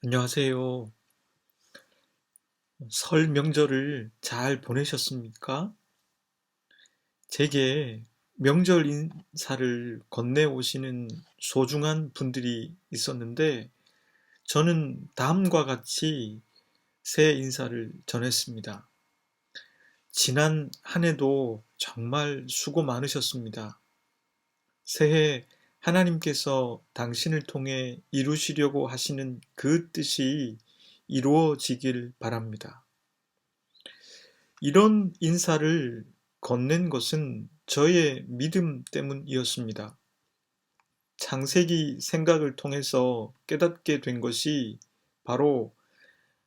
안녕하세요. 설 명절을 잘 보내셨습니까? 제게 명절 인사를 건네오시는 소중한 분들이 있었는데, 저는 다음과 같이 새해 인사를 전했습니다. 지난 한 해도 정말 수고 많으셨습니다. 새해 하나님께서 당신을 통해 이루시려고 하시는 그 뜻이 이루어지길 바랍니다. 이런 인사를 건넨 것은 저의 믿음 때문이었습니다. 창세기 생각을 통해서 깨닫게 된 것이 바로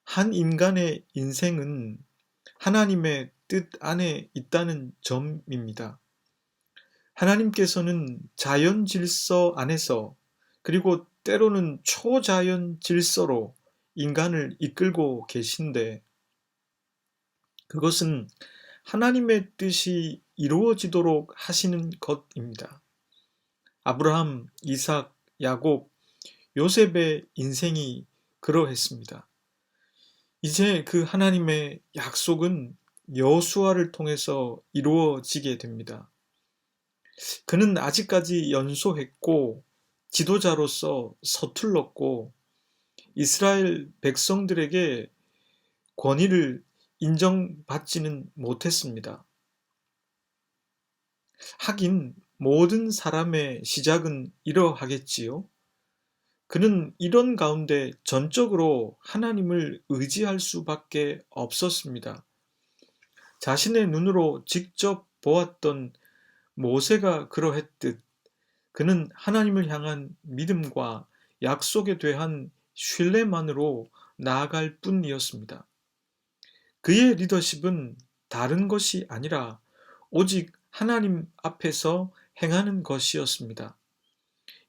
한 인간의 인생은 하나님의 뜻 안에 있다는 점입니다. 하나님께서는 자연 질서 안에서, 그리고 때로는 초자연 질서로 인간을 이끌고 계신데, 그것은 하나님의 뜻이 이루어지도록 하시는 것입니다. 아브라함, 이삭, 야곱, 요셉의 인생이 그러했습니다. 이제 그 하나님의 약속은 여호수아를 통해서 이루어지게 됩니다. 그는 아직까지 연소했고 지도자로서 서툴렀고 이스라엘 백성들에게 권위를 인정받지는 못했습니다. 하긴 모든 사람의 시작은 이러하겠지요. 그는 이런 가운데 전적으로 하나님을 의지할 수밖에 없었습니다. 자신의 눈으로 직접 보았던 모세가 그러했듯 그는 하나님을 향한 믿음과 약속에 대한 신뢰만으로 나아갈 뿐이었습니다. 그의 리더십은 다른 것이 아니라 오직 하나님 앞에서 행하는 것이었습니다.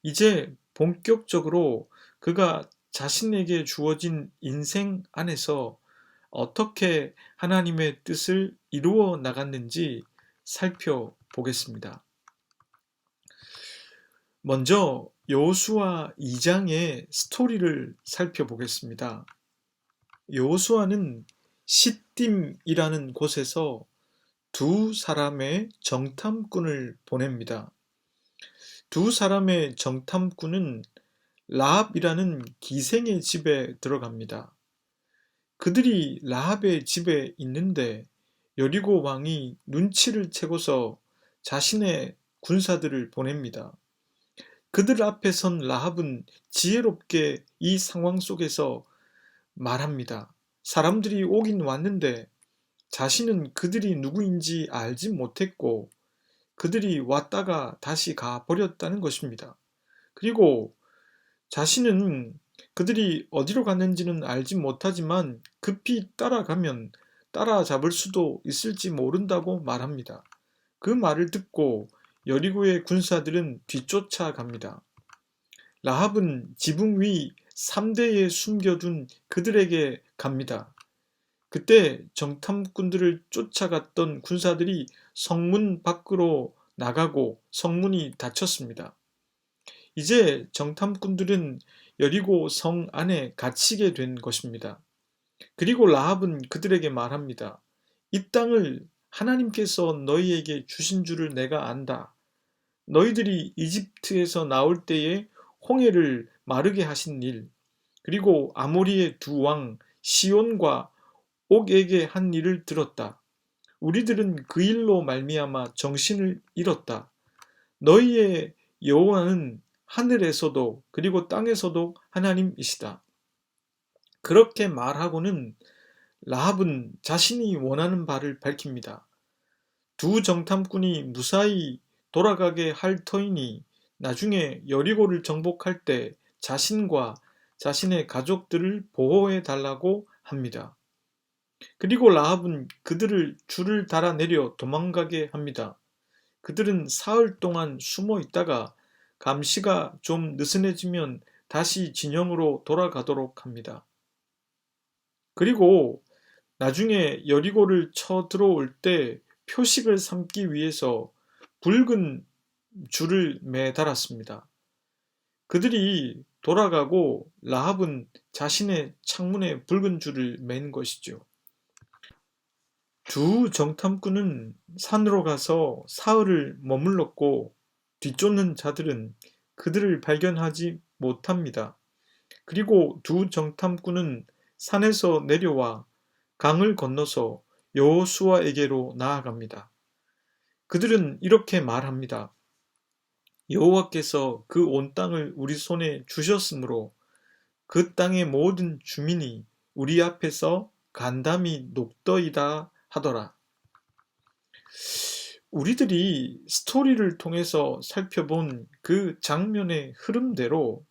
이제 본격적으로 그가 자신에게 주어진 인생 안에서 어떻게 하나님의 뜻을 이루어 나갔는지 살펴보겠습니다. 먼저 여호수아 2장의 스토리를 살펴보겠습니다. 여호수아는 시딤이라는 곳에서 두 사람의 정탐꾼을 보냅니다. 두 사람의 정탐꾼은 라합이라는 기생의 집에 들어갑니다. 그들이 라합의 집에 있는데 여리고 왕이 눈치를 채고서 자신의 군사들을 보냅니다. 그들 앞에 선 라합은 지혜롭게 이 상황 속에서 말합니다. 사람들이 오긴 왔는데 자신은 그들이 누구인지 알지 못했고 그들이 왔다가 다시 가 버렸다는 것입니다. 그리고 자신은 그들이 어디로 갔는지는 알지 못하지만 급히 따라가면 따라잡을 수도 있을지 모른다고 말합니다. 그 말을 듣고 여리고의 군사들은 뒤쫓아갑니다. 라합은 지붕 위 3대에 숨겨둔 그들에게 갑니다. 그때 정탐꾼들을 쫓아갔던 군사들이 성문 밖으로 나가고 성문이 닫혔습니다. 이제 정탐꾼들은 여리고 성 안에 갇히게 된 것입니다. 그리고 라합은 그들에게 말합니다. 이 땅을 하나님께서 너희에게 주신 줄을 내가 안다. 너희들이 이집트에서 나올 때에 홍해를 마르게 하신 일, 그리고 아모리의 두 왕 시온과 옥에게 한 일을 들었다. 우리들은 그 일로 말미암아 정신을 잃었다. 너희의 여호와는 하늘에서도 그리고 땅에서도 하나님이시다. 그렇게 말하고는 라합은 자신이 원하는 바를 밝힙니다. 두 정탐꾼이 무사히 돌아가게 할 터이니 나중에 여리고를 정복할 때 자신과 자신의 가족들을 보호해 달라고 합니다. 그리고 라합은 그들을 줄을 달아 내려 도망가게 합니다. 그들은 사흘 동안 숨어 있다가 감시가 좀 느슨해지면 다시 진영으로 돌아가도록 합니다. 그리고 나중에 여리고를 쳐 들어올 때 표식을 삼기 위해서 붉은 줄을 매달았습니다. 그들이 돌아가고 라합은 자신의 창문에 붉은 줄을 맨 것이죠. 두 정탐꾼은 산으로 가서 사흘을 머물렀고 뒤쫓는 자들은 그들을 발견하지 못합니다. 그리고 두 정탐꾼은 산에서 내려와 강을 건너서 여호수아에게로 나아갑니다. 그들은 이렇게 말합니다. 여호와께서 그 온 땅을 우리 손에 주셨으므로 그 땅의 모든 주민이 우리 앞에서 간담이 녹더이다 하더라. 우리들이 스토리를 통해서 살펴본 그 장면의 흐름대로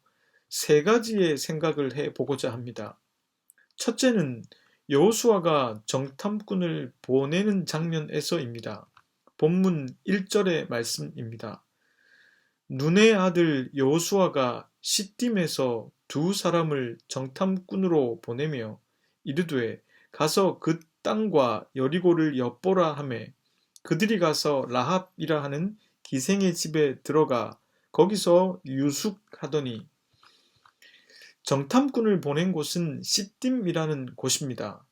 세 가지의 생각을 해보고자 합니다. 첫째는 여호수아가 정탐꾼을 보내는 장면에서입니다. 본문 1절의 말씀입니다. 눈의 아들 여호수아가 시딤에서 두 사람을 정탐꾼으로 보내며 이르되 가서 그 땅과 여리고를 엿보라 하매 그들이 가서 라합이라 하는 기생의 집에 들어가 거기서 유숙하더니 정탐꾼을 보낸 곳은 시딤이라는 곳입니다.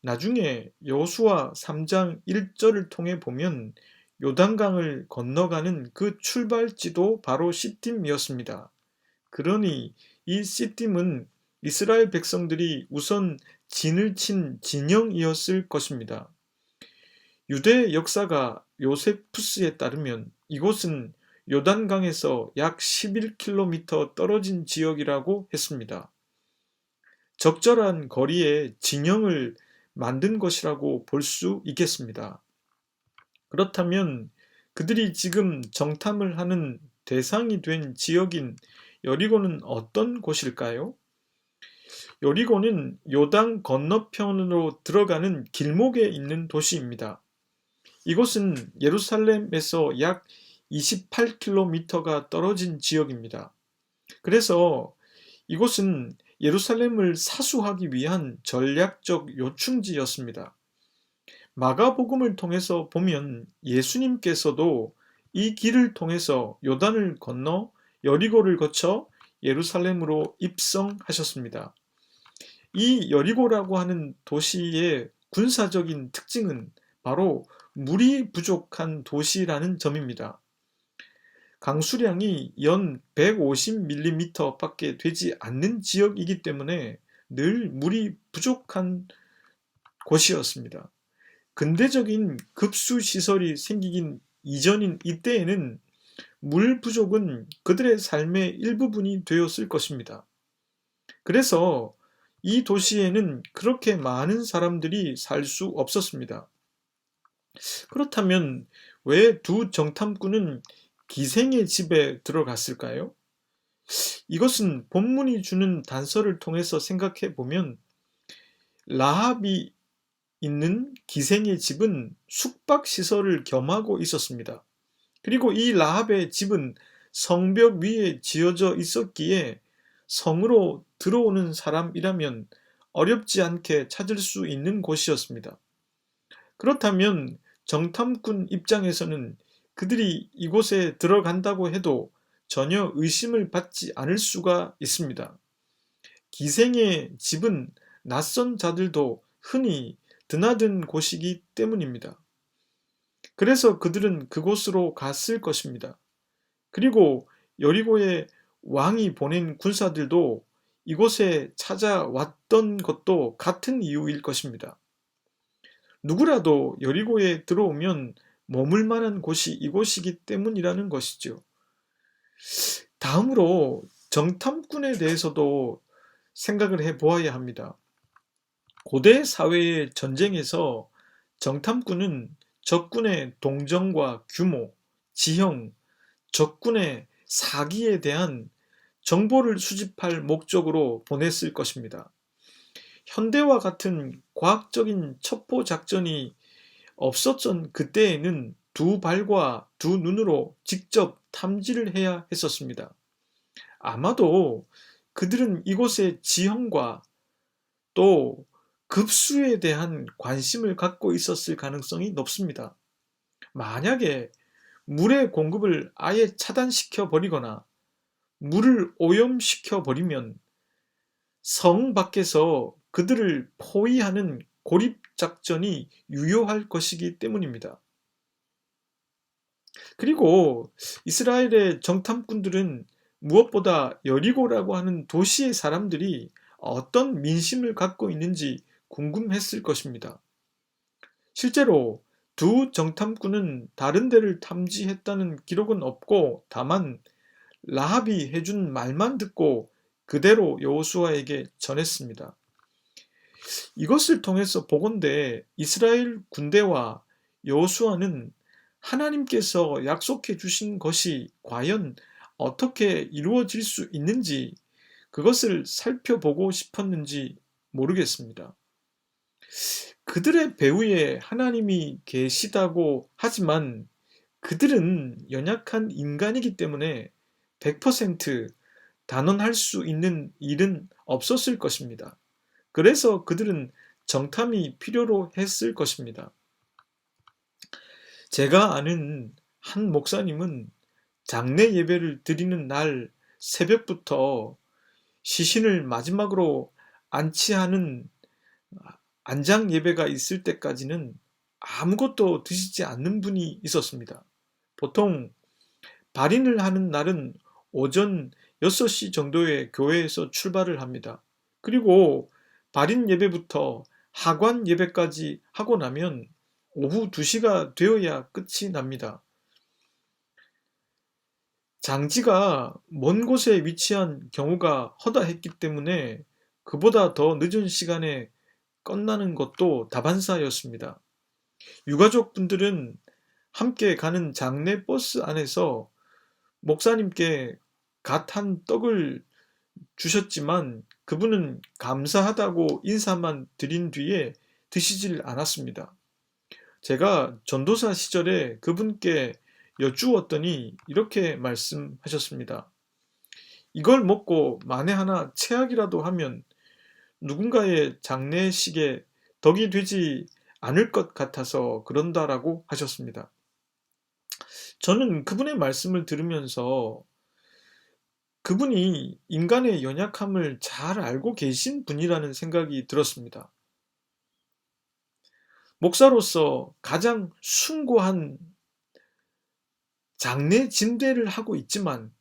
나중에 여호수아 3장 1절을 통해 보면 요단강을 건너가는 그 출발지도 바로 시딤이었습니다. 그러니 이 시딤은 이스라엘 백성들이 우선 진을 친 진영이었을 것입니다. 유대 역사가 요세푸스에 따르면 이곳은 요단강에서 약 11km 떨어진 지역이라고 했습니다. 적절한 거리에 진영을 만든 것이라고 볼 수 있겠습니다. 그렇다면 그들이 지금 정탐을 하는 대상이 된 지역인 여리고는 어떤 곳일까요? 여리고는 요단 건너편으로 들어가는 길목에 있는 도시입니다. 이곳은 예루살렘에서 약 28km가 떨어진 지역입니다. 그래서 이곳은 예루살렘을 사수하기 위한 전략적 요충지였습니다. 마가복음을 통해서 보면 예수님께서도 이 길을 통해서 요단을 건너 여리고를 거쳐 예루살렘으로 입성하셨습니다. 이 여리고라고 하는 도시의 군사적인 특징은 바로 물이 부족한 도시라는 점입니다. 강수량이 연 150mm 밖에 되지 않는 지역이기 때문에 늘 물이 부족한 곳이었습니다. 근대적인 급수시설이 생기긴 이전인 이때에는 물 부족은 그들의 삶의 일부분이 되었을 것입니다. 그래서 이 도시에는 그렇게 많은 사람들이 살 수 없었습니다. 그렇다면 왜 두 정탐꾼은 기생의 집에 들어갔을까요? 이것은 본문이 주는 단서를 통해서 생각해 보면 라합이 있는 기생의 집은 숙박시설을 겸하고 있었습니다. 그리고 이 라합의 집은 성벽 위에 지어져 있었기에 성으로 들어오는 사람이라면 어렵지 않게 찾을 수 있는 곳이었습니다. 그렇다면 정탐꾼 입장에서는 그들이 이곳에 들어간다고 해도 전혀 의심을 받지 않을 수가 있습니다. 기생의 집은 낯선 자들도 흔히 드나든 곳이기 때문입니다. 그래서 그들은 그곳으로 갔을 것입니다. 그리고 여리고의 왕이 보낸 군사들도 이곳에 찾아왔던 것도 같은 이유일 것입니다. 누구라도 여리고에 들어오면 머물 만한 곳이 이곳이기 때문이라는 것이죠. 다음으로 정탐꾼에 대해서도 생각을 해보아야 합니다. 고대 사회의 전쟁에서 정탐꾼은 적군의 동정과 규모, 지형, 적군의 사기에 대한 정보를 수집할 목적으로 보냈을 것입니다. 현대와 같은 과학적인 첩보 작전이 없었던 그때에는 두 발과 두 눈으로 직접 탐지를 해야 했었습니다. 아마도 그들은 이곳의 지형과 또 급수에 대한 관심을 갖고 있었을 가능성이 높습니다. 만약에 물의 공급을 아예 차단시켜 버리거나 물을 오염시켜 버리면 성 밖에서 그들을 포위하는 고립작전이 유효할 것이기 때문입니다. 그리고 이스라엘의 정탐꾼들은 무엇보다 여리고라고 하는 도시의 사람들이 어떤 민심을 갖고 있는지 궁금했을 것입니다. 실제로 두 정탐꾼은 다른 데를 탐지했다는 기록은 없고 다만 라합이 해준 말만 듣고 그대로 여호수아에게 전했습니다. 이것을 통해서 보건대 이스라엘 군대와 여호수아는 하나님께서 약속해 주신 것이 과연 어떻게 이루어질 수 있는지 그것을 살펴보고 싶었는지 모르겠습니다. 그들의 배후에 하나님이 계시다고 하지만 그들은 연약한 인간이기 때문에 100% 단언할 수 있는 일은 없었을 것입니다. 그래서 그들은 정탐이 필요로 했을 것입니다. 제가 아는 한 목사님은 장례 예배를 드리는 날 새벽부터 시신을 마지막으로 안치하는 안장 예배가 있을 때까지는 아무것도 드시지 않는 분이 있었습니다. 보통 발인을 하는 날은 오전 6시 정도에 교회에서 출발을 합니다. 그리고 발인 예배부터 하관 예배까지 하고 나면 오후 2시가 되어야 끝이 납니다. 장지가 먼 곳에 위치한 경우가 허다했기 때문에 그보다 더 늦은 시간에 끝나는 것도 다반사였습니다. 유가족 분들은 함께 가는 장례 버스 안에서 목사님께 갓 한 떡을 주셨지만 그분은 감사하다고 인사만 드린 뒤에 드시질 않았습니다. 제가 전도사 시절에 그분께 여쭈었더니 이렇게 말씀하셨습니다. 이걸 먹고 만에 하나 체학이라도 하면 누군가의 장례식에 덕이 되지 않을 것 같아서 그런다라고 하셨습니다. 저는 그분의 말씀을 들으면서 그분이 인간의 연약함을 잘 알고 계신 분이라는 생각이 들었습니다. 목사로서 가장 숭고한 장례 진대를 하고 있지만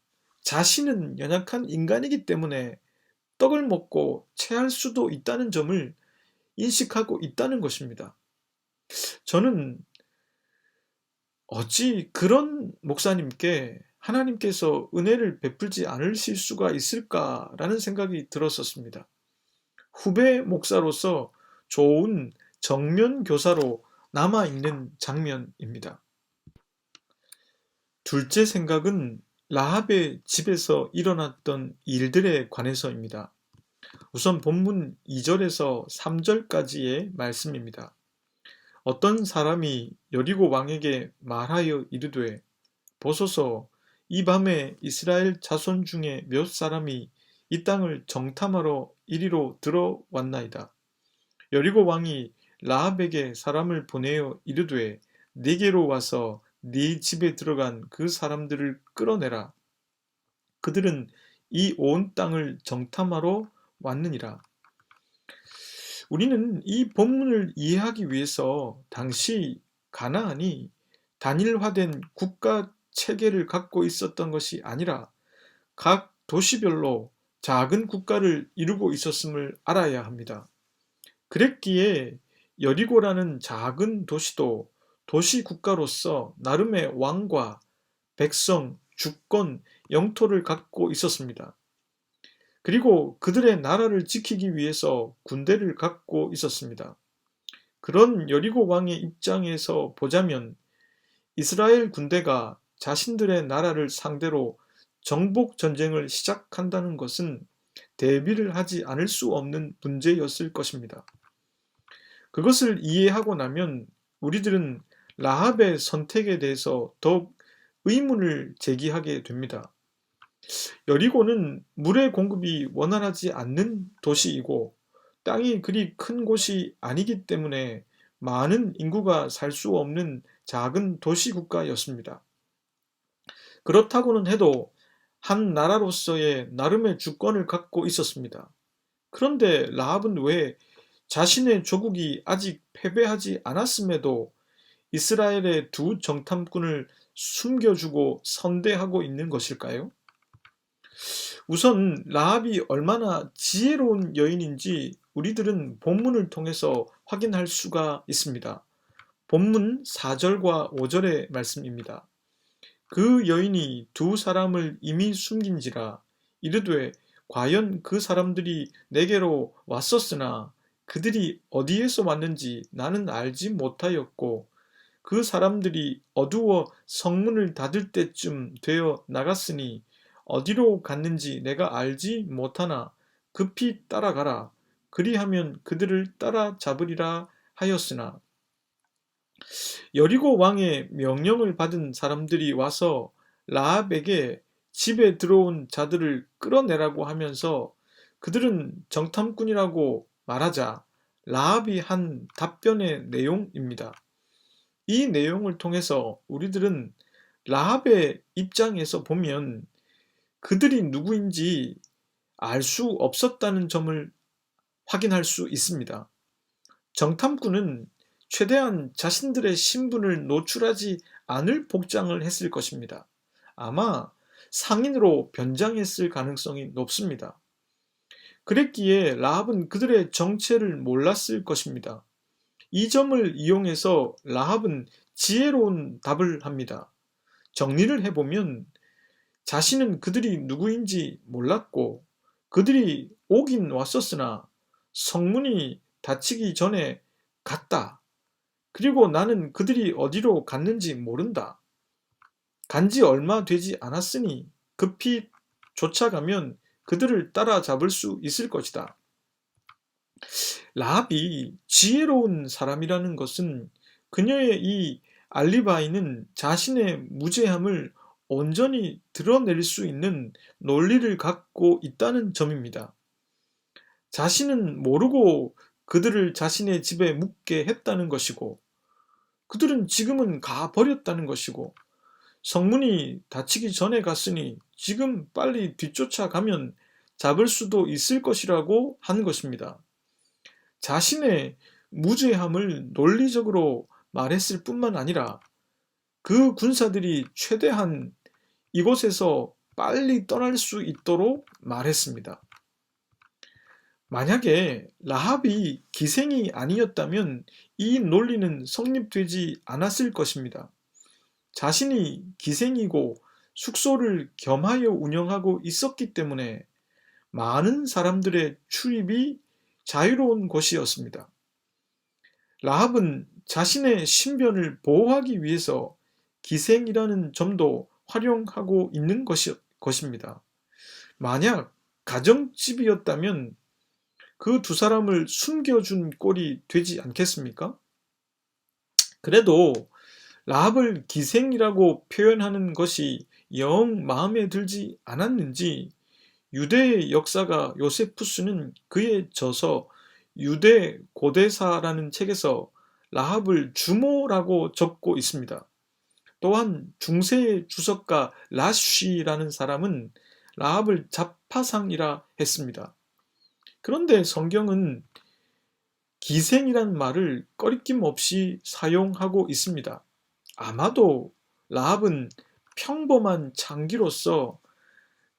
자신은 연약한 인간이기 때문에 떡을 먹고 체할 수도 있다는 점을 인식하고 있다는 것입니다. 저는 어찌 그런 목사님께 하나님께서 은혜를 베풀지 않으실 수가 있을까라는 생각이 들었었습니다. 후배 목사로서 좋은 정면 교사로 남아있는 장면입니다. 둘째 생각은 라합의 집에서 일어났던 일들에 관해서입니다. 우선 본문 2절에서 3절까지의 말씀입니다. 어떤 사람이 여리고 왕에게 말하여 이르되 보소서 이 밤에 이스라엘 자손 중에 몇 사람이 이 땅을 정탐하러 이리로 들어왔나이다. 여리고 왕이 라합에게 사람을 보내어 이르되 네게로 와서 네 집에 들어간 그 사람들을 끌어내라. 그들은 이 온 땅을 정탐하러 왔느니라. 우리는 이 본문을 이해하기 위해서 당시 가나안이 단일화된 국가 체계를 갖고 있었던 것이 아니라 각 도시별로 작은 국가를 이루고 있었음을 알아야 합니다. 그랬기에 여리고라는 작은 도시도 도시 국가로서 나름의 왕과 백성, 주권, 영토를 갖고 있었습니다. 그리고 그들의 나라를 지키기 위해서 군대를 갖고 있었습니다. 그런 여리고 왕의 입장에서 보자면 이스라엘 군대가 자신들의 나라를 상대로 정복 전쟁을 시작한다는 것은 대비를 하지 않을 수 없는 문제였을 것입니다. 그것을 이해하고 나면 우리들은 라합의 선택에 대해서 더욱 의문을 제기하게 됩니다. 여리고는 물의 공급이 원활하지 않는 도시이고 땅이 그리 큰 곳이 아니기 때문에 많은 인구가 살 수 없는 작은 도시 국가였습니다. 그렇다고는 해도 한 나라로서의 나름의 주권을 갖고 있었습니다. 그런데 라합은 왜 자신의 조국이 아직 패배하지 않았음에도 이스라엘의 두 정탐꾼을 숨겨주고 선대하고 있는 것일까요? 우선 라합이 얼마나 지혜로운 여인인지 우리들은 본문을 통해서 확인할 수가 있습니다. 본문 4절과 5절의 말씀입니다. 그 여인이 두 사람을 이미 숨긴지라 이르되 과연 그 사람들이 내게로 왔었으나 그들이 어디에서 왔는지 나는 알지 못하였고 그 사람들이 어두워 성문을 닫을 때쯤 되어 나갔으니 어디로 갔는지 내가 알지 못하나 급히 따라가라. 그리하면 그들을 따라잡으리라 하였으나 여리고 왕의 명령을 받은 사람들이 와서 라합에게 집에 들어온 자들을 끌어내라고 하면서 그들은 정탐꾼이라고 말하자 라합이 한 답변의 내용입니다. 이 내용을 통해서 우리들은 라합의 입장에서 보면 그들이 누구인지 알 수 없었다는 점을 확인할 수 있습니다. 정탐꾼은 최대한 자신들의 신분을 노출하지 않을 복장을 했을 것입니다. 아마 상인으로 변장했을 가능성이 높습니다. 그랬기에 라합은 그들의 정체를 몰랐을 것입니다. 이 점을 이용해서 라합은 지혜로운 답을 합니다. 정리를 해보면 자신은 그들이 누구인지 몰랐고 그들이 오긴 왔었으나 성문이 닫히기 전에 갔다. 그리고 나는 그들이 어디로 갔는지 모른다. 간지 얼마 되지 않았으니 급히 쫓아가면 그들을 따라잡을 수 있을 것이다. 라합이 지혜로운 사람이라는 것은 그녀의 이 알리바이는 자신의 무죄함을 온전히 드러낼 수 있는 논리를 갖고 있다는 점입니다. 자신은 모르고 그들을 자신의 집에 묵게 했다는 것이고 그들은 지금은 가버렸다는 것이고 성문이 닫히기 전에 갔으니 지금 빨리 뒤쫓아가면 잡을 수도 있을 것이라고 한 것입니다. 자신의 무죄함을 논리적으로 말했을 뿐만 아니라 그 군사들이 최대한 이곳에서 빨리 떠날 수 있도록 말했습니다. 만약에 라합이 기생이 아니었다면 이 논리는 성립되지 않았을 것입니다. 자신이 기생이고 숙소를 겸하여 운영하고 있었기 때문에 많은 사람들의 출입이 자유로운 곳이었습니다. 라합은 자신의 신변을 보호하기 위해서 기생이라는 점도 활용하고 있는 것입니다. 만약 가정집이었다면 그 두 사람을 숨겨준 꼴이 되지 않겠습니까? 그래도 라합을 기생이라고 표현하는 것이 영 마음에 들지 않았는지 유대의 역사가 요세푸스는 그의 저서 유대 고대사라는 책에서 라합을 주모라고 적고 있습니다. 또한 중세의 주석가 라쉬라는 사람은 라합을 잡파상이라 했습니다. 그런데 성경은 기생이란 말을 꺼리낌 없이 사용하고 있습니다. 아마도 라합은 평범한 창기로서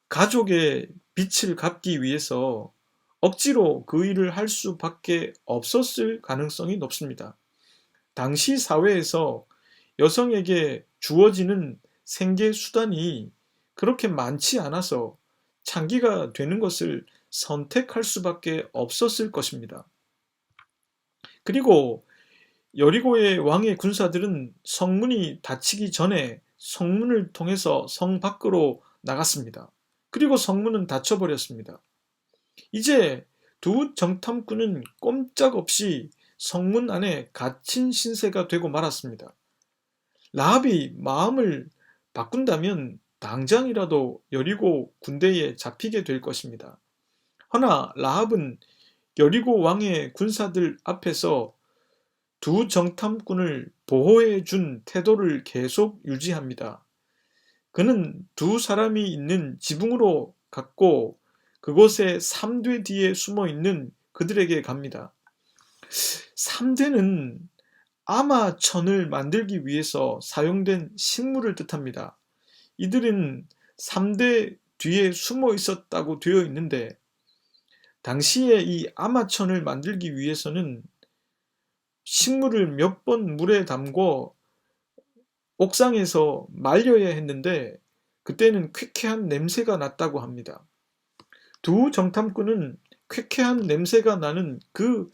가족의 빚을 갚기 위해서 억지로 그 일을 할 수밖에 없었을 가능성이 높습니다. 당시 사회에서 여성에게 주어지는 생계 수단이 그렇게 많지 않아서 창기가 되는 것을 선택할 수밖에 없었을 것입니다. 그리고 여리고의 왕의 군사들은 성문이 닫히기 전에 성문을 통해서 성 밖으로 나갔습니다. 그리고 성문은 닫혀버렸습니다. 이제 두 정탐꾼은 꼼짝없이 성문 안에 갇힌 신세가 되고 말았습니다. 라합이 마음을 바꾼다면 당장이라도 여리고 군대에 잡히게 될 것입니다. 허나 라합은 여리고 왕의 군사들 앞에서 두 정탐꾼을 보호해 준 태도를 계속 유지합니다. 그는 두 사람이 있는 지붕으로 갔고 그곳에 3대 뒤에 숨어 있는 그들에게 갑니다. 3대는 아마천을 만들기 위해서 사용된 식물을 뜻합니다. 이들은 3대 뒤에 숨어 있었다고 되어 있는데 당시에 이 아마천을 만들기 위해서는 식물을 몇 번 물에 담궈 옥상에서 말려야 했는데 그때는 쾌쾌한 냄새가 났다고 합니다. 두 정탐꾼은 쾌쾌한 냄새가 나는 그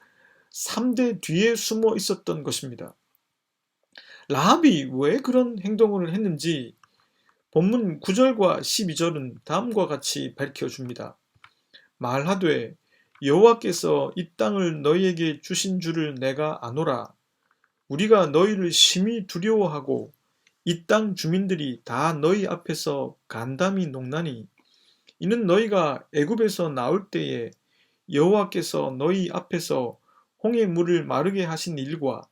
3대 뒤에 숨어 있었던 것입니다. 라합이 왜 그런 행동을 했는지 본문 9절과 12절은 다음과 같이 밝혀줍니다. 말하되 여호와께서 이 땅을 너희에게 주신 줄을 내가 아노라. 우리가 너희를 심히 두려워하고 이 땅 주민들이 다 너희 앞에서 간담이 녹나니 이는 너희가 애굽에서 나올 때에 여호와께서 너희 앞에서 홍해 물을 마르게 하신 일과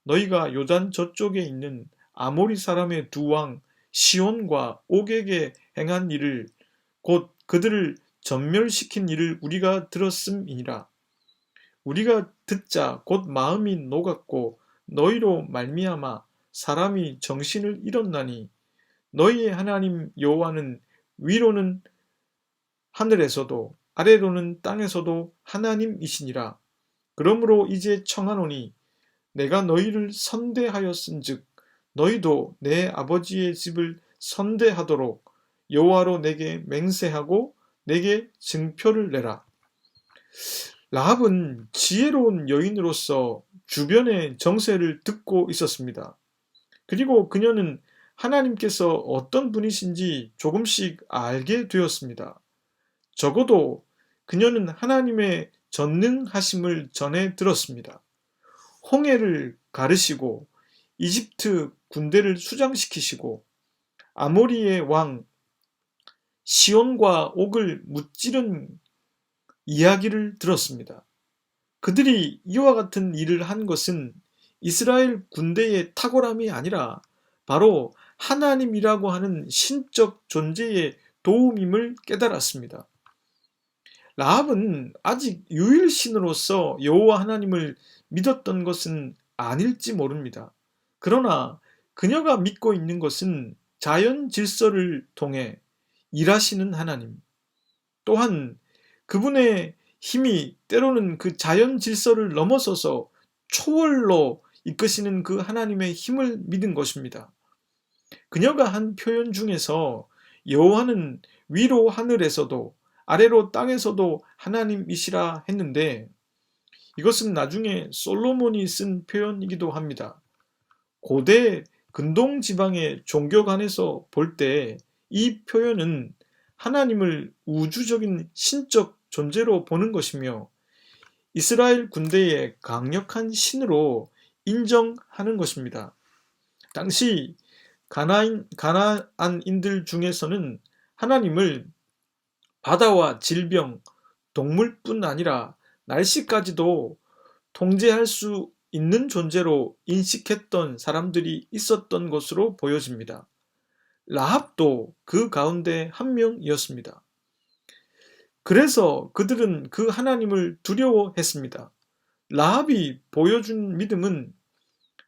너희가 요단 저쪽에 있는 아모리 사람의 두 왕 시온과 옥에게 행한 일을 곧 그들을 전멸시킨 일을 우리가 들었음이니라. 우리가 듣자 곧 마음이 녹았고 너희로 말미암아 사람이 정신을 잃었나니 너희의 하나님 여호와는 위로는 하늘에서도 아래로는 땅에서도 하나님이시니라. 그러므로 이제 청하노니 내가 너희를 선대하였은즉 너희도 내 아버지의 집을 선대하도록 여호와로 내게 맹세하고 내게 증표를 내라. 라합은 지혜로운 여인으로서 주변의 정세를 듣고 있었습니다. 그리고 그녀는 하나님께서 어떤 분이신지 조금씩 알게 되었습니다. 적어도 그녀는 하나님의 전능하심을 전해 들었습니다. 홍해를 가르시고 이집트 군대를 수장시키시고 아모리의 왕 시온과 옥을 무찌른 이야기를 들었습니다. 그들이 이와 같은 일을 한 것은 이스라엘 군대의 탁월함이 아니라 바로 하나님이라고 하는 신적 존재의 도움임을 깨달았습니다. 라합은 아직 유일신으로서 여호와 하나님을 믿었던 것은 아닐지 모릅니다. 그러나 그녀가 믿고 있는 것은 자연 질서를 통해 일하시는 하나님, 또한 그분의 힘이 때로는 그 자연 질서를 넘어서서 초월로 이끄시는 그 하나님의 힘을 믿은 것입니다. 그녀가 한 표현 중에서 여호와는 위로 하늘에서도 아래로 땅에서도 하나님이시라 했는데 이것은 나중에 솔로몬이 쓴 표현이기도 합니다. 고대 근동 지방의 종교관에서 볼 때 이 표현은 하나님을 우주적인 신적 존재로 보는 것이며 이스라엘 군대의 강력한 신으로 인정하는 것입니다. 당시 가나안인들 중에서는 하나님을 바다와 질병, 동물뿐 아니라 날씨까지도 통제할 수 있는 존재로 인식했던 사람들이 있었던 것으로 보여집니다. 라합도 그 가운데 한 명이었습니다. 그래서 그들은 그 하나님을 두려워했습니다. 라합이 보여준 믿음은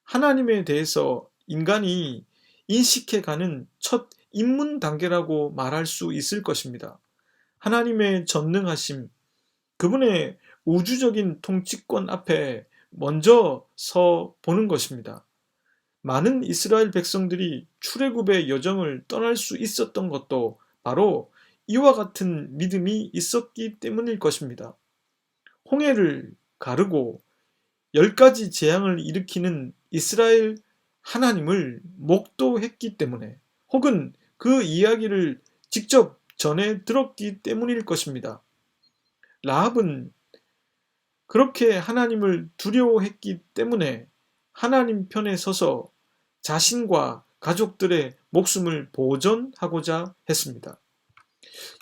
하나님에 대해서 인간이 인식해가는 첫 입문 단계라고 말할 수 있을 것입니다. 하나님의 전능하심, 그분의 우주적인 통치권 앞에 먼저 서 보는 것입니다. 많은 이스라엘 백성들이 출애굽의 여정을 떠날 수 있었던 것도 바로 이와 같은 믿음이 있었기 때문일 것입니다. 홍해를 가르고 10가지 재앙을 일으키는 이스라엘 하나님을 목도했기 때문에 혹은 그 이야기를 직접 전해 들었기 때문일 것입니다. 라합은 그렇게 하나님을 두려워했기 때문에 하나님 편에 서서 자신과 가족들의 목숨을 보전하고자 했습니다.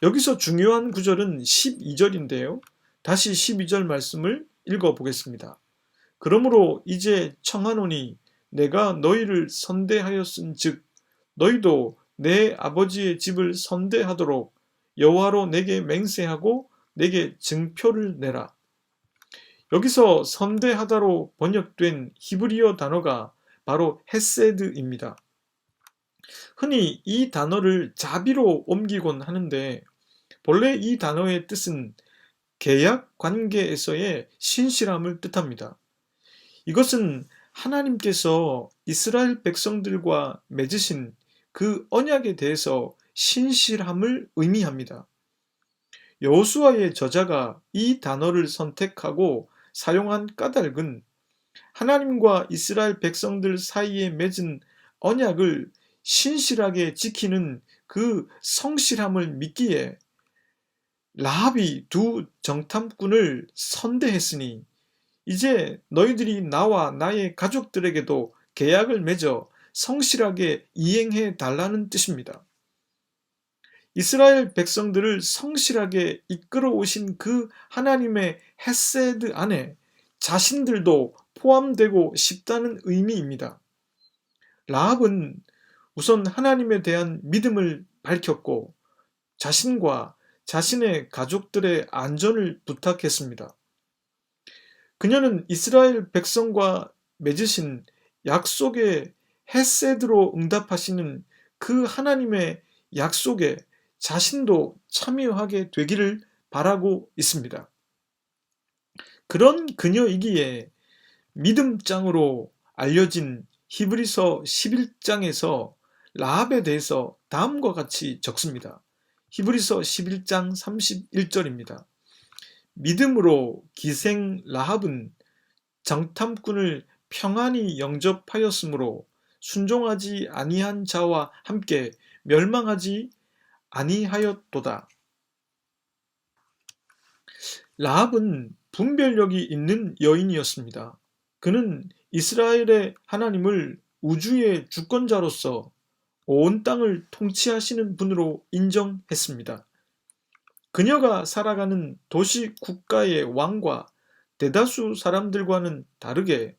여기서 중요한 구절은 12절인데요. 다시 12절 말씀을 읽어보겠습니다. 그러므로 이제 청하노니 내가 너희를 선대하였은즉 너희도 내 아버지의 집을 선대하도록 여호와로 내게 맹세하고 내게 증표를 내라. 여기서 선대하다로 번역된 히브리어 단어가 바로 헤세드입니다. 흔히 이 단어를 자비로 옮기곤 하는데 본래 이 단어의 뜻은 계약 관계에서의 신실함을 뜻합니다. 이것은 하나님께서 이스라엘 백성들과 맺으신 그 언약에 대해서 신실함을 의미합니다. 여호수아의 저자가 이 단어를 선택하고 사용한 까닭은 하나님과 이스라엘 백성들 사이에 맺은 언약을 신실하게 지키는 그 성실함을 믿기에 라합이 두 정탐꾼을 선대했으니 이제 너희들이 나와 나의 가족들에게도 계약을 맺어 성실하게 이행해 달라는 뜻입니다. 이스라엘 백성들을 성실하게 이끌어 오신 그 하나님의 헤세드 안에 자신들도 포함되고 싶다는 의미입니다. 라합은 우선 하나님에 대한 믿음을 밝혔고 자신과 자신의 가족들의 안전을 부탁했습니다. 그녀는 이스라엘 백성과 맺으신 약속의 헤세드로 응답하시는 그 하나님의 약속에 자신도 참여하게 되기를 바라고 있습니다. 그런 그녀이기에 믿음장으로 알려진 히브리서 11장에서 라합에 대해서 다음과 같이 적습니다. 히브리서 11장 31절입니다. 믿음으로 기생 라합은 정탐꾼을 평안히 영접하였으므로 순종하지 아니한 자와 함께 멸망하지 아니하였도다. 라합은 분별력이 있는 여인이었습니다. 그는 이스라엘의 하나님을 우주의 주권자로서 온 땅을 통치하시는 분으로 인정했습니다. 그녀가 살아가는 도시 국가의 왕과 대다수 사람들과는 다르게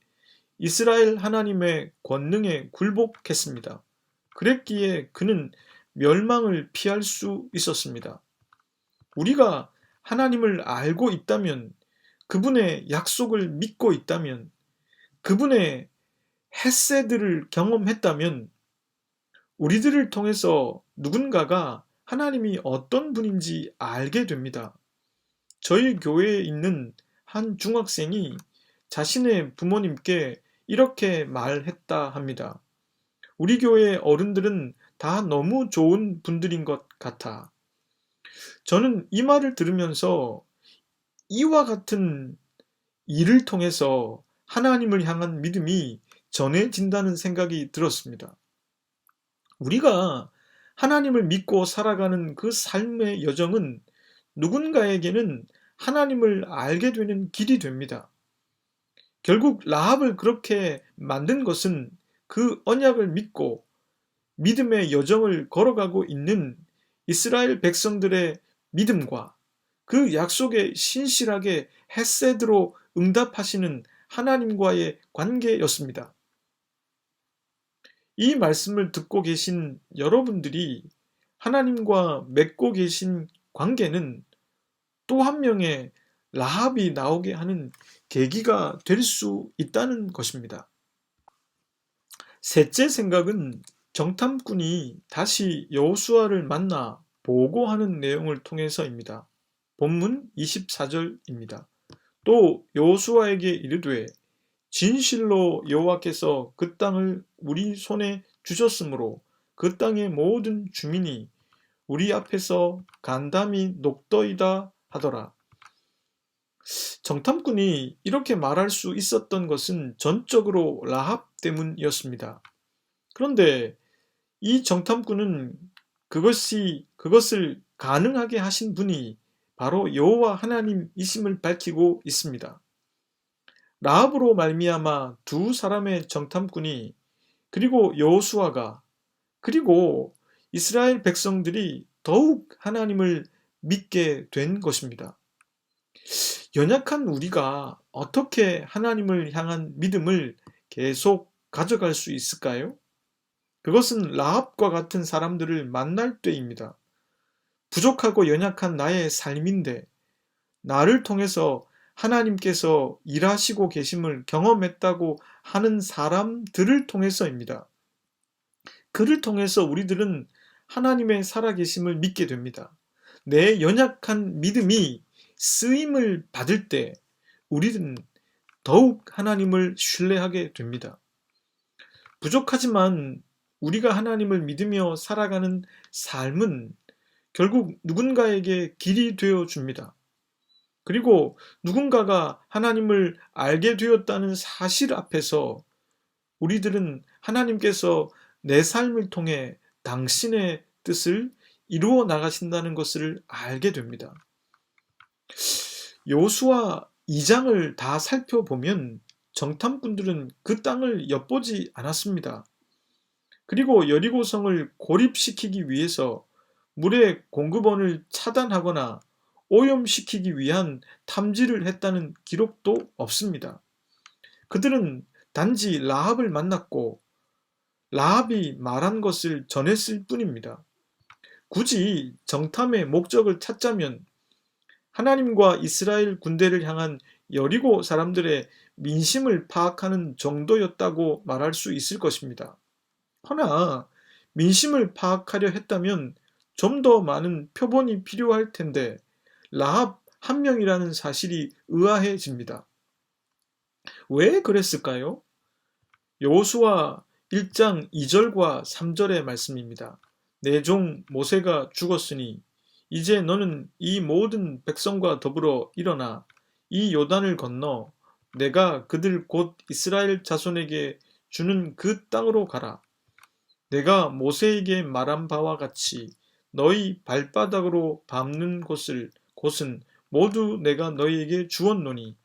이스라엘 하나님의 권능에 굴복했습니다. 그랬기에 그는 멸망을 피할 수 있었습니다. 우리가 하나님을 알고 있다면, 그분의 약속을 믿고 있다면, 그분의 헤세드를 경험했다면 우리들을 통해서 누군가가 하나님이 어떤 분인지 알게 됩니다. 저희 교회에 있는 한 중학생이 자신의 부모님께 이렇게 말했다 합니다. 우리 교회 어른들은 다 너무 좋은 분들인 것 같아. 저는 이 말을 들으면서 이와 같은 일을 통해서 하나님을 향한 믿음이 전해진다는 생각이 들었습니다. 우리가 하나님을 믿고 살아가는 그 삶의 여정은 누군가에게는 하나님을 알게 되는 길이 됩니다. 결국 라합을 그렇게 만든 것은 그 언약을 믿고 믿음의 여정을 걸어가고 있는 이스라엘 백성들의 믿음과 그 약속에 신실하게 헤세드로 응답하시는 하나님과의 관계였습니다. 이 말씀을 듣고 계신 여러분들이 하나님과 맺고 계신 관계는 또 한 명의 라합이 나오게 하는 계기가 될 수 있다는 것입니다. 셋째 생각은 정탐꾼이 다시 여호수아를 만나 보고하는 내용을 통해서입니다. 본문 24절입니다. 또 여호수아에게 이르되 진실로 여호와께서 그 땅을 우리 손에 주셨으므로 그 땅의 모든 주민이 우리 앞에서 간담이 녹더이다 하더라. 정탐꾼이 이렇게 말할 수 있었던 것은 전적으로 라합 때문이었습니다. 그런데 이 정탐꾼은 그것을 가능하게 하신 분이 바로 여호와 하나님이심을 밝히고 있습니다. 라합으로 말미암아 두 사람의 정탐꾼이 그리고 여호수아가 그리고 이스라엘 백성들이 더욱 하나님을 믿게 된 것입니다. 연약한 우리가 어떻게 하나님을 향한 믿음을 계속 가져갈 수 있을까요? 그것은 라합과 같은 사람들을 만날 때입니다. 부족하고 연약한 나의 삶인데 나를 통해서 하나님께서 일하시고 계심을 경험했다고 하는 사람들을 통해서입니다. 그를 통해서 우리들은 하나님의 살아계심을 믿게 됩니다. 내 연약한 믿음이 쓰임을 받을 때 우리는 더욱 하나님을 신뢰하게 됩니다. 부족하지만 우리가 하나님을 믿으며 살아가는 삶은 결국 누군가에게 길이 되어 줍니다. 그리고 누군가가 하나님을 알게 되었다는 사실 앞에서 우리들은 하나님께서 내 삶을 통해 당신의 뜻을 이루어 나가신다는 것을 알게 됩니다. 여호수아 2장을 다 살펴보면 정탐꾼들은 그 땅을 엿보지 않았습니다. 그리고 여리고성을 고립시키기 위해서 물의 공급원을 차단하거나 오염시키기 위한 탐지를 했다는 기록도 없습니다. 그들은 단지 라합을 만났고 라합이 말한 것을 전했을 뿐입니다. 굳이 정탐의 목적을 찾자면 하나님과 이스라엘 군대를 향한 여리고 사람들의 민심을 파악하는 정도였다고 말할 수 있을 것입니다. 허나 민심을 파악하려 했다면 좀 더 많은 표본이 필요할 텐데 라합 한 명이라는 사실이 의아해집니다. 왜 그랬을까요? 여호수아 1장 2절과 3절의 말씀입니다. 내 종 모세가 죽었으니 이제 너는 이 모든 백성과 더불어 일어나 이 요단을 건너 내가 그들 곧 이스라엘 자손에게 주는 그 땅으로 가라. 내가 모세에게 말한 바와 같이 너희 발바닥으로 밟는 곳은 모두 내가 너희에게 주었노니.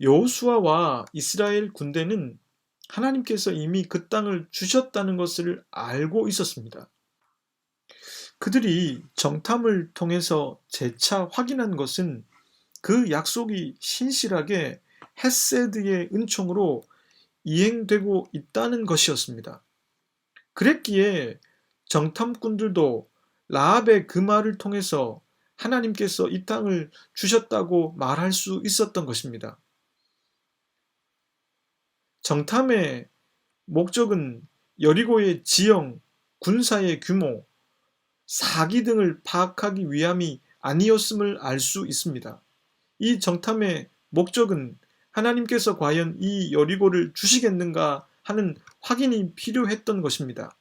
여호수아와 이스라엘 군대는 하나님께서 이미 그 땅을 주셨다는 것을 알고 있었습니다. 그들이 정탐을 통해서 재차 확인한 것은 그 약속이 신실하게 헤세드의 은총으로 이행되고 있다는 것이었습니다. 그랬기에 정탐꾼들도 라합의 그 말을 통해서 하나님께서 이 땅을 주셨다고 말할 수 있었던 것입니다. 정탐의 목적은 여리고의 지형, 군사의 규모, 사기 등을 파악하기 위함이 아니었음을 알 수 있습니다. 이 정탐의 목적은 하나님께서 과연 이 여리고를 주시겠는가 하는 확인이 필요했던 것입니다.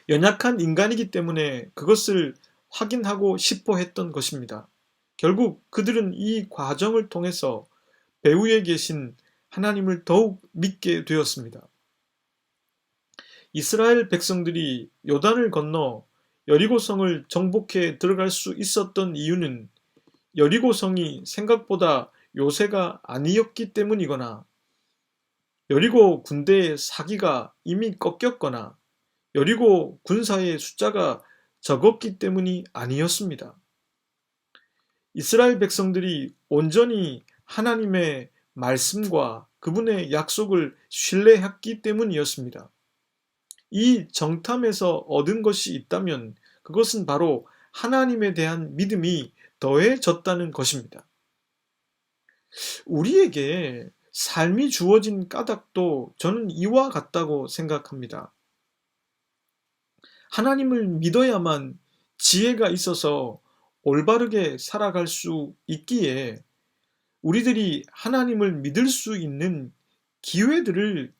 연약한 인간이기 때문에 그것을 확인하고 싶어 했던 것입니다. 결국 그들은 이 과정을 통해서 배후에 계신 하나님을 더욱 믿게 되었습니다. 이스라엘 백성들이 요단을 건너 여리고성을 정복해 들어갈 수 있었던 이유는 여리고성이 생각보다 요새가 아니었기 때문이거나 여리고 군대의 사기가 이미 꺾였거나 여리고 군사의 숫자가 적었기 때문이 아니었습니다. 이스라엘 백성들이 온전히 하나님의 말씀과 그분의 약속을 신뢰했기 때문이었습니다. 이 정탐에서 얻은 것이 있다면 그것은 바로 하나님에 대한 믿음이 더해졌다는 것입니다. 우리에게 삶이 주어진 까닭도 저는 이와 같다고 생각합니다. 하나님을 믿어야만 지혜가 있어서 올바르게 살아갈 수 있기에 우리들이 하나님을 믿을 수 있는 기회들을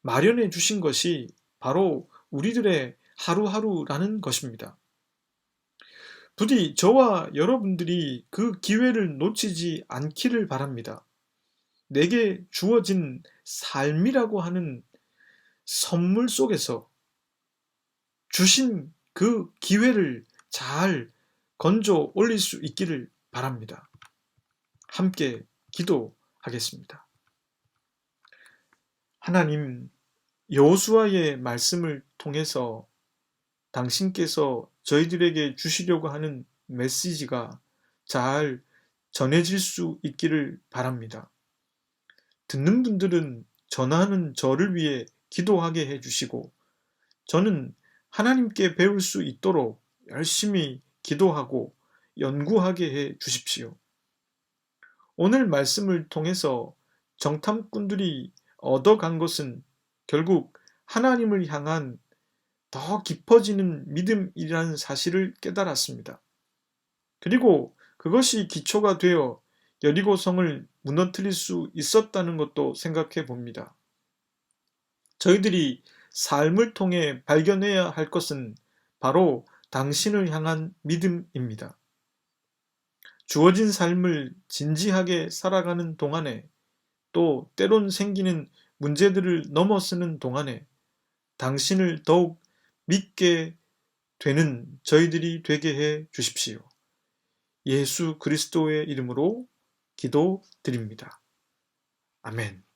마련해 주신 것이 바로 우리들의 하루하루라는 것입니다. 부디 저와 여러분들이 그 기회를 놓치지 않기를 바랍니다. 내게 주어진 삶이라고 하는 선물 속에서 주신 그 기회를 잘 건져 올릴 수 있기를 바랍니다. 함께 기도하겠습니다. 하나님, 여호수아의 말씀을 통해서 당신께서 저희들에게 주시려고 하는 메시지가 잘 전해질 수 있기를 바랍니다. 듣는 분들은 전하는 저를 위해 기도하게 해 주시고 저는 하나님께 배울 수 있도록 열심히 기도하고 연구하게 해 주십시오. 오늘 말씀을 통해서 정탐꾼들이 얻어간 것은 결국 하나님을 향한 더 깊어지는 믿음이라는 사실을 깨달았습니다. 그리고 그것이 기초가 되어 여리고성을 무너뜨릴 수 있었다는 것도 생각해 봅니다. 저희들이 삶을 통해 발견해야 할 것은 바로 당신을 향한 믿음입니다. 주어진 삶을 진지하게 살아가는 동안에 또 때론 생기는 문제들을 넘어서는 동안에 당신을 더욱 믿게 되는 저희들이 되게 해 주십시오. 예수 그리스도의 이름으로 기도드립니다. 아멘.